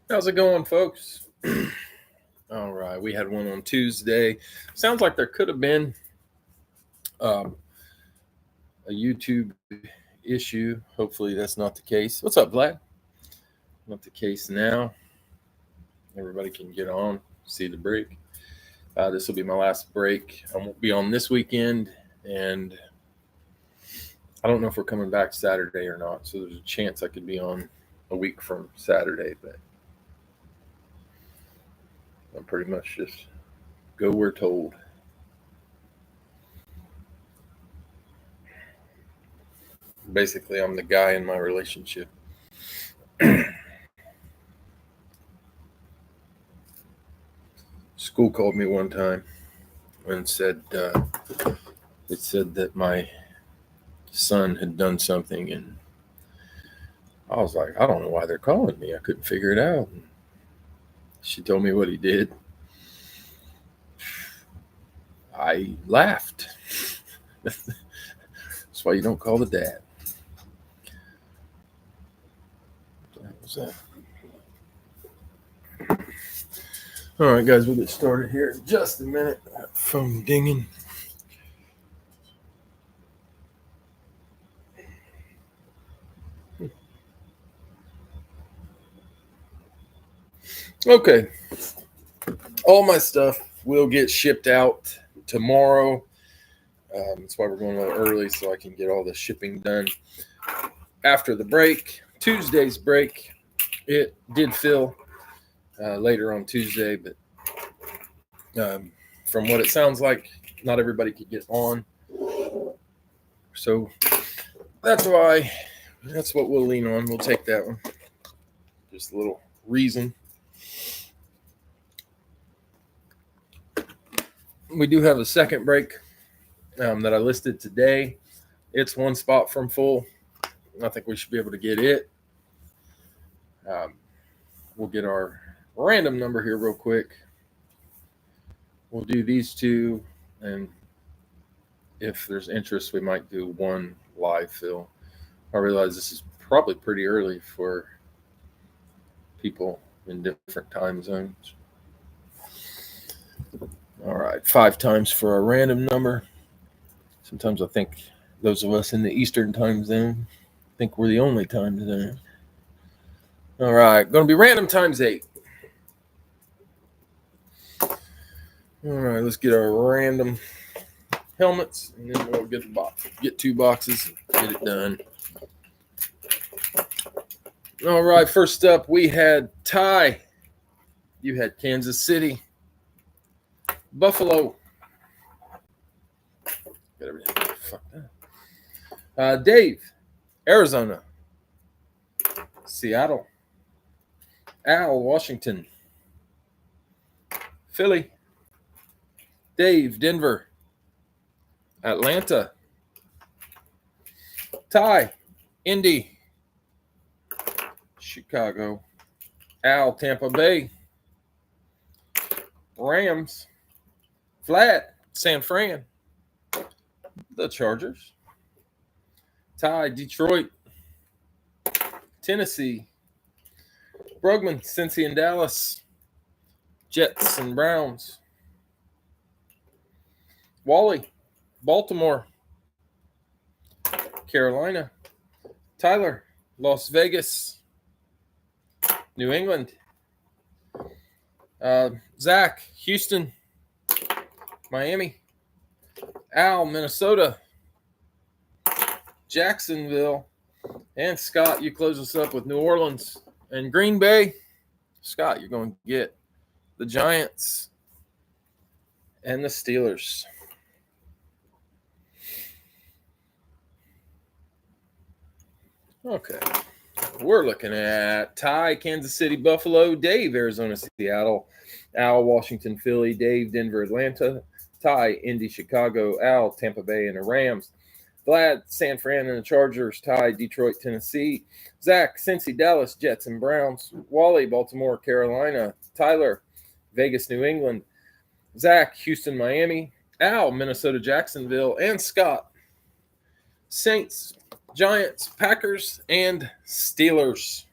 How's it going, folks? All right, we had one on Tuesday. Sounds like there could have been um, a YouTube issue. Hopefully, that's not the case. What's up, Vlad? Not the case now. Everybody can get on, see the break. This will be my last break. I won't be on this weekend, and I don't know if we're coming back Saturday or not. So there's a chance I could be on a week from Saturday, but I'm pretty much just go where told. Basically, I'm the guy in my relationship. School called me one time and said it said that my son had done something, and I was like, I don't know why they're calling me. I couldn't figure it out. And she told me what he did. I laughed. That's why you don't call the dad. That was that. All right, guys, we'll get started here in just a minute. Phone dinging. Okay, all my stuff will get shipped out tomorrow. That's why we're going a little early so I can get all the shipping done after the break. Tuesday's break, it did fill later on Tuesday, but from what it sounds like, not everybody could get on. So that's what we'll lean on. We'll take that one. Just a little reason. We do have a second break that I listed today. It's one spot from full. I think we should be able to get it. Um, we'll get our random number here real quick. We'll do these two, and if there's interest, we might do one live fill. I realize this is probably pretty early for people in different time zones. All right, 5 times for a random number. Sometimes I think those of us in the Eastern time zone think we're the only time zone. All right, going to be random times 8. All right, let's get our random helmets, and then we'll get the box. Get 2 boxes, get it done. All right, first up we had Ty. You had Kansas City, Buffalo. Got everything. Fuck that. Dave, Arizona, Seattle, Al, Washington, Philly, Dave, Denver, Atlanta, Ty, Indy, Chicago, Al, Tampa Bay, Rams, Flat, San Fran, the Chargers, Ty, Detroit, Tennessee, Brugman, Cincy and Dallas, Jets and Browns, Wally, Baltimore, Carolina, Tyler, Las Vegas, New England, Zach, Houston, Miami, Al, Minnesota, Jacksonville, and Scott, you close us up with New Orleans and Green Bay. Scott, you're going to get the Giants and the Steelers. Okay. We're looking at Ty, Kansas City, Buffalo, Dave, Arizona, Seattle, Al, Washington, Philly, Dave, Denver, Atlanta, Ty, Indy, Chicago, Al, Tampa Bay, and the Rams, Vlad, San Fran, and the Chargers, Ty, Detroit, Tennessee, Zach, Cincy, Dallas, Jets, and Browns, Wally, Baltimore, Carolina, Tyler, Vegas, New England, Zach, Houston, Miami, Al, Minnesota, Jacksonville, and Scott, Saints, Giants, Packers, and Steelers.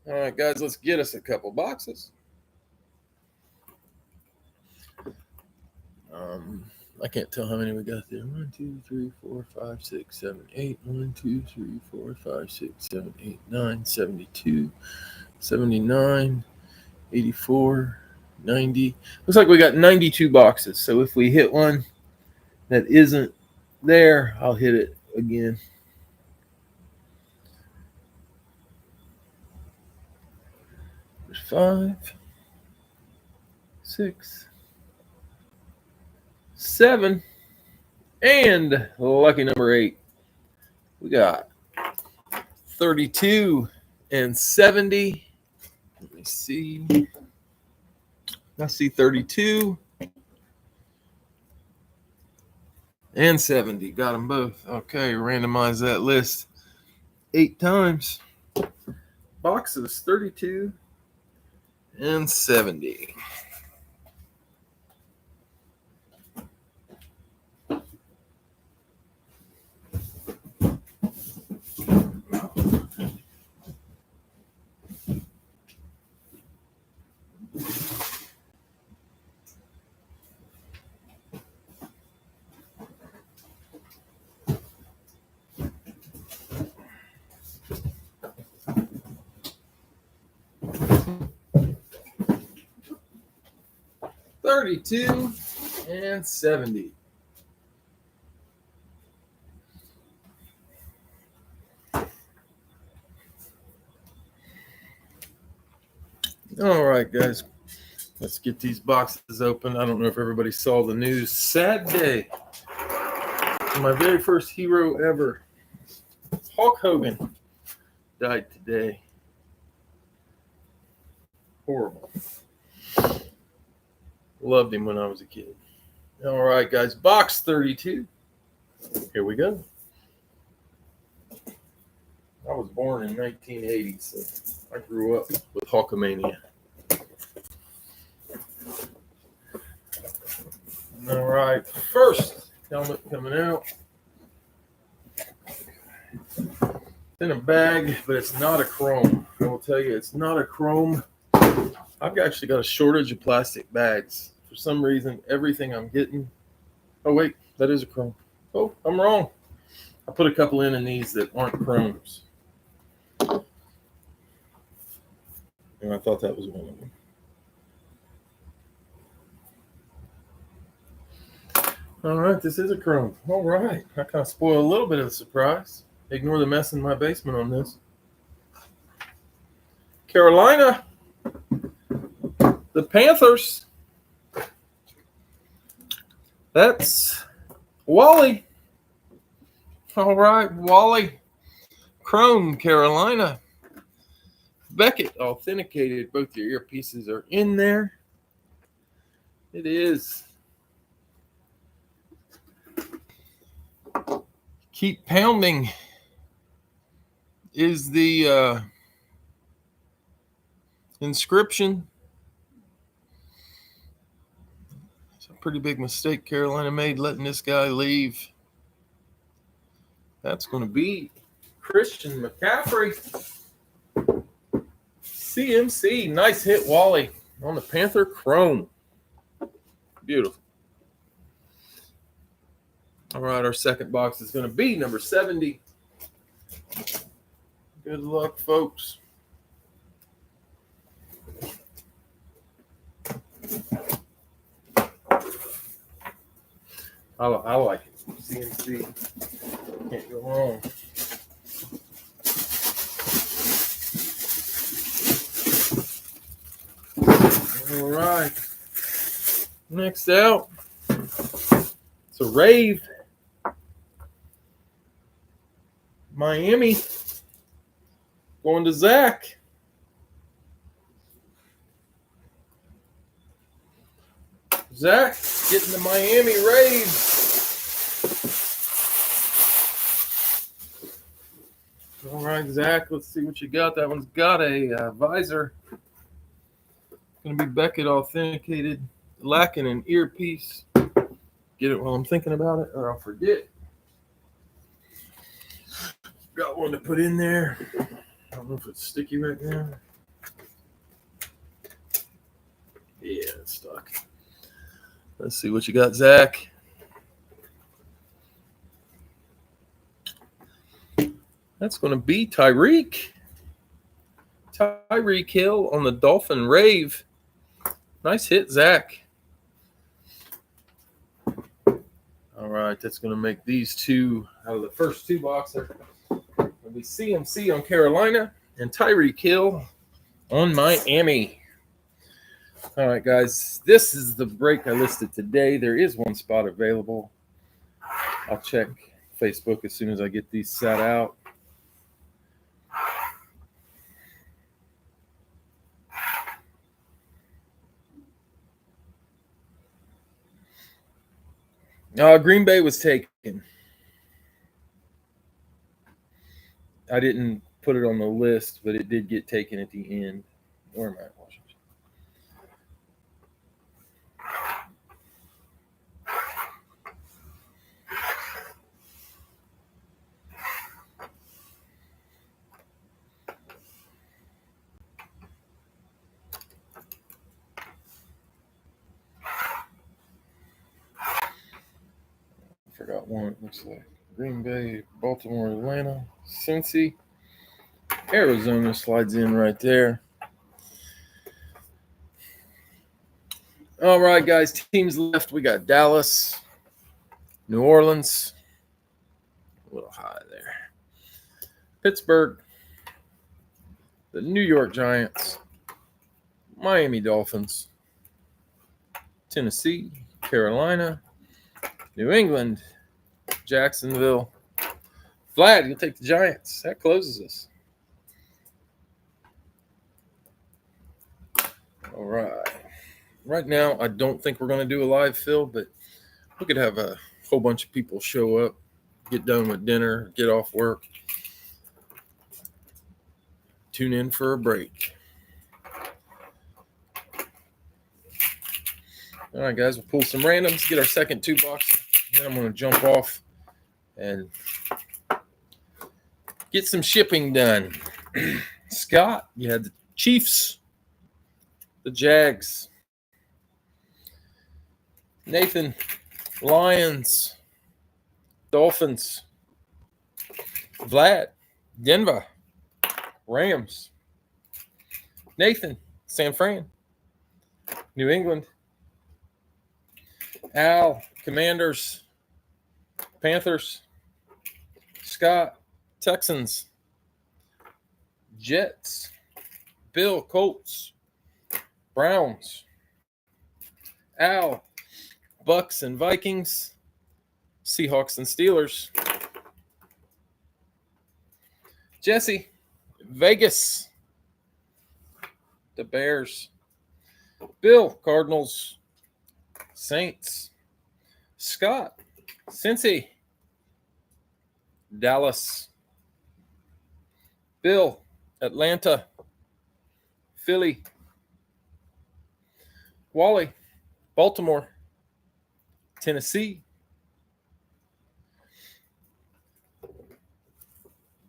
All right, guys, let's get us a couple boxes. I can't tell how many we got there. 1, 2, 3, 4, 5, 6, 7, 8. 1, 2, 3, 4, 5, 6, 7, 8, 9, 72, 79, 84, 90. Looks like we got 92 boxes. So if we hit one that isn't there, I'll hit it again. There's 5, 6, 7, and lucky number 8. We got 32 and 70. Let me see. I see 32 and 70. Got them both. Okay, randomize that list 8 times. Boxes 32 and 70. $32 and $70. All right, guys. Let's get these boxes open. I don't know if everybody saw the news. Sad day. My very first hero ever, Hulk Hogan, died today. Horrible. Loved him when I was a kid. All right, guys. Box 32. Here we go. I was born in 1980, so I grew up with Hulkamania. All right, first helmet coming out. It's in a bag, but it's not a chrome. I will tell you, it's not a chrome. I've actually got a shortage of plastic bags. For some reason, everything I'm getting. Oh, wait, that is a chrome. Oh, I'm wrong. I put a couple in these that aren't chromes. And I thought that was one of them. All right, this is a chrome. All right, I kind of spoiled a little bit of the surprise. Ignore the mess in my basement on this. Carolina, the Panthers. That's Wally. All right, Wally. Chrome, Carolina. Beckett authenticated. Both your earpieces are in there. It is. Keep Pounding is the inscription. It's a pretty big mistake Carolina made letting this guy leave. That's going to be Christian McCaffrey. CMC. Nice hit, Wally, on the Panther Chrome. Beautiful. All right, our second box is going to be number 70. Good luck, folks. I like it. CMC. Can't go wrong. All right. Next out, it's a Rave. Miami. Going to Zach. Zach getting the Miami Raves. All right, Zach, let's see what you got. That one's got a visor. Going to be Beckett authenticated. Lacking an earpiece. Get it while I'm thinking about it, or I'll forget. Got one to put in there. I don't know if it's sticky right now. Yeah, it's stuck. Let's see what you got, Zach. That's going to be Tyreek. Tyreek Hill on the Dolphin Rave. Nice hit, Zach. All right, that's going to make these two out of the first two boxes. It'll be CMC on Carolina and Tyreek Hill on Miami. All right, guys, this is the break I listed today. There is one spot available. I'll check Facebook as soon as I get these set out. Green Bay was taken. I didn't put it on the list, but it did get taken at the end. Where am I, Washington? I forgot one, it looks like. Green Bay, Baltimore, Atlanta, Cincy, Arizona slides in right there. All right, guys, teams left. We got Dallas, New Orleans, a little high there, Pittsburgh, the New York Giants, Miami Dolphins, Tennessee, Carolina, New England, Jacksonville. Vlad, you'll take the Giants. That closes us. All right. Right now, I don't think we're going to do a live fill, but we could have a whole bunch of people show up, get done with dinner, get off work, tune in for a break. All right, guys, we'll pull some randoms, get our second two boxes. Then I'm going to jump off and get some shipping done. Scott, you had the Chiefs, the Jags. Nathan, Lions, Dolphins. Vlad, Denver, Rams. Nathan, San Fran, New England. Al, Commanders, Panthers. Scott, Texans, Jets. Bill, Colts, Browns. Al, Bucks and Vikings, Seahawks and Steelers. Jesse, Vegas, the Bears. Bill, Cardinals, Saints. Scott, Cincy, Dallas. Bill, Atlanta, Philly. Wally, Baltimore, Tennessee.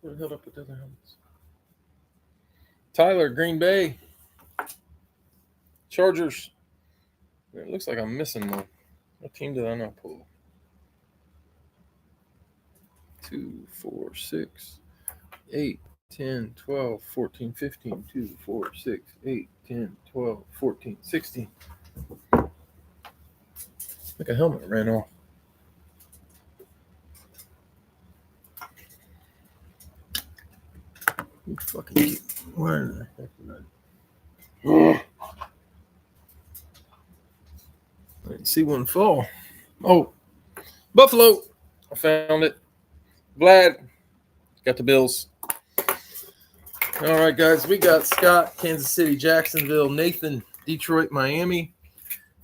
Where the hell did I put the other helmets? Tyler, Green Bay, Chargers. It looks like I'm missing one. What team did I not pull? 2, 4, 6, 8, 10, 12, 14, 15, 2, 4, 6, 8, 10, 12, 14, 16. Like a helmet ran off. You fucking keep. Where the heck did I didn't see one fall. Oh, Buffalo. I found it. Vlad got the Bills. All right, guys. We got Scott, Kansas City, Jacksonville, Nathan, Detroit, Miami,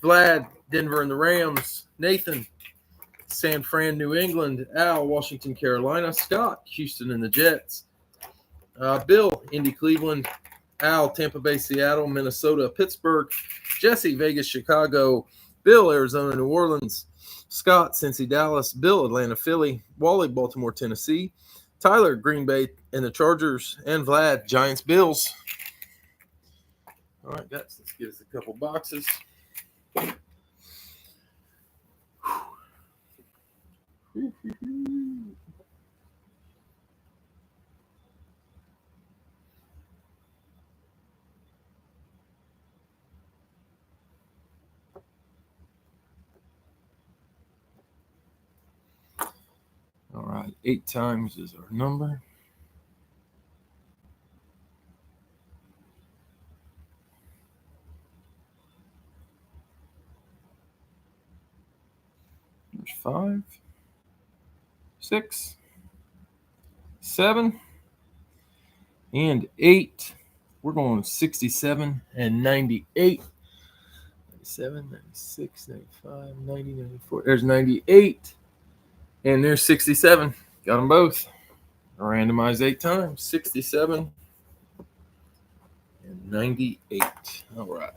Vlad, Denver and the Rams, Nathan, San Fran, New England, Al, Washington, Carolina, Scott, Houston and the Jets, Bill, Indy, Cleveland, Al, Tampa Bay, Seattle, Minnesota, Pittsburgh, Jesse, Vegas, Chicago, Bill, Arizona, New Orleans, Scott, Cincy, Dallas, Bill, Atlanta, Philly, Wally, Baltimore, Tennessee, Tyler, Green Bay and the Chargers, and Vlad, Giants, Bills. All right, guys, let's get us a couple boxes. All right, 8 times is our number. There's 5, 6, 7, and 8. We're going 67 and 98. 97, 96, 95, 90, 94. There's 98. And there's 67. Got them both. Randomized 8 times. 67 and 98. All right.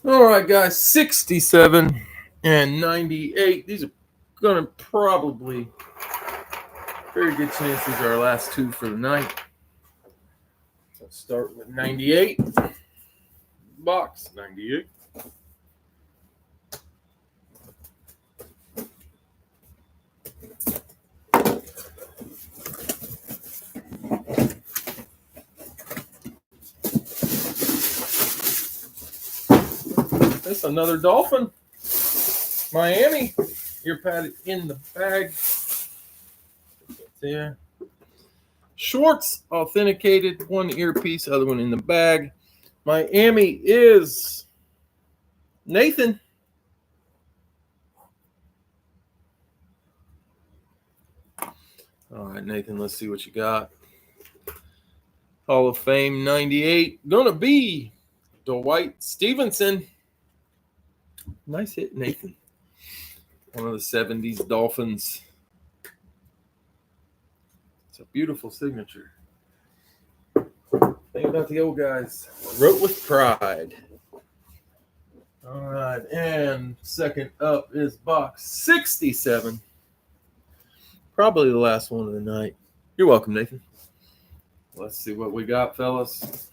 All right, guys, 67 and 98. These are going to probably, very good chance these are our last 2 for the night. Let's start with 98. Box 98. That's another Dolphin. Miami. Ear pad in the bag. There. Schwartz authenticated. 1 earpiece, other one in the bag. Miami is Nathan. All right, Nathan, let's see what you got. Hall of Fame 98. Gonna be Dwight Stevenson. Nice hit, Nathan. One of the 70s Dolphins. It's a beautiful signature. Think about the old guys. Wrote with pride. All right, and second up is box 67. Probably the last one of the night. You're welcome, Nathan. Let's see what we got, fellas.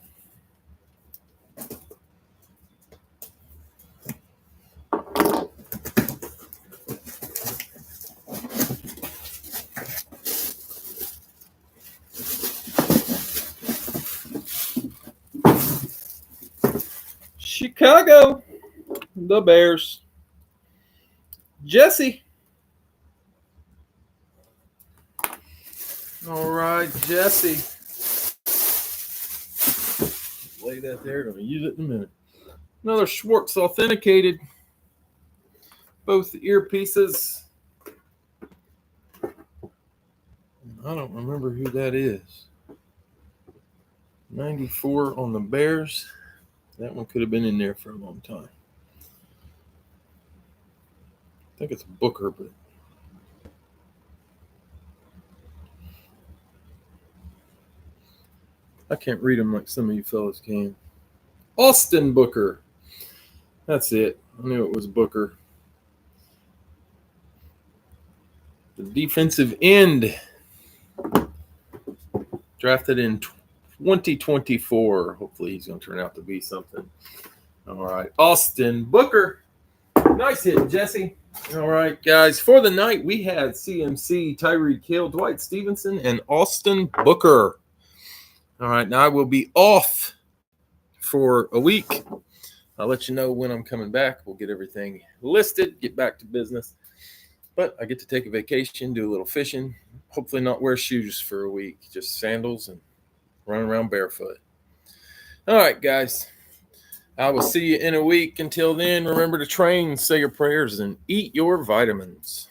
Chicago, the Bears. Jesse. All right, Jesse. Lay that there. Going to use it in a minute. Another Schwartz authenticated. Both earpieces. I don't remember who that is. 94 on the Bears. That one could have been in there for a long time. I think it's Booker, but I can't read them like some of you fellas can. Austin Booker. That's it. I knew it was Booker. The defensive end. Drafted in 2024. Hopefully he's going to turn out to be something. All right. Austin Booker. Nice hit, Jesse. All right, guys. For the night, we had CMC, Tyreek Hill, Dwight Stevenson, and Austin Booker. All right. Now I will be off for a week. I'll let you know when I'm coming back. We'll get everything listed, get back to business. But I get to take a vacation, do a little fishing, hopefully not wear shoes for a week, just sandals and run around barefoot. All right, guys. I will see you in a week. Until then, remember to train, say your prayers, and eat your vitamins.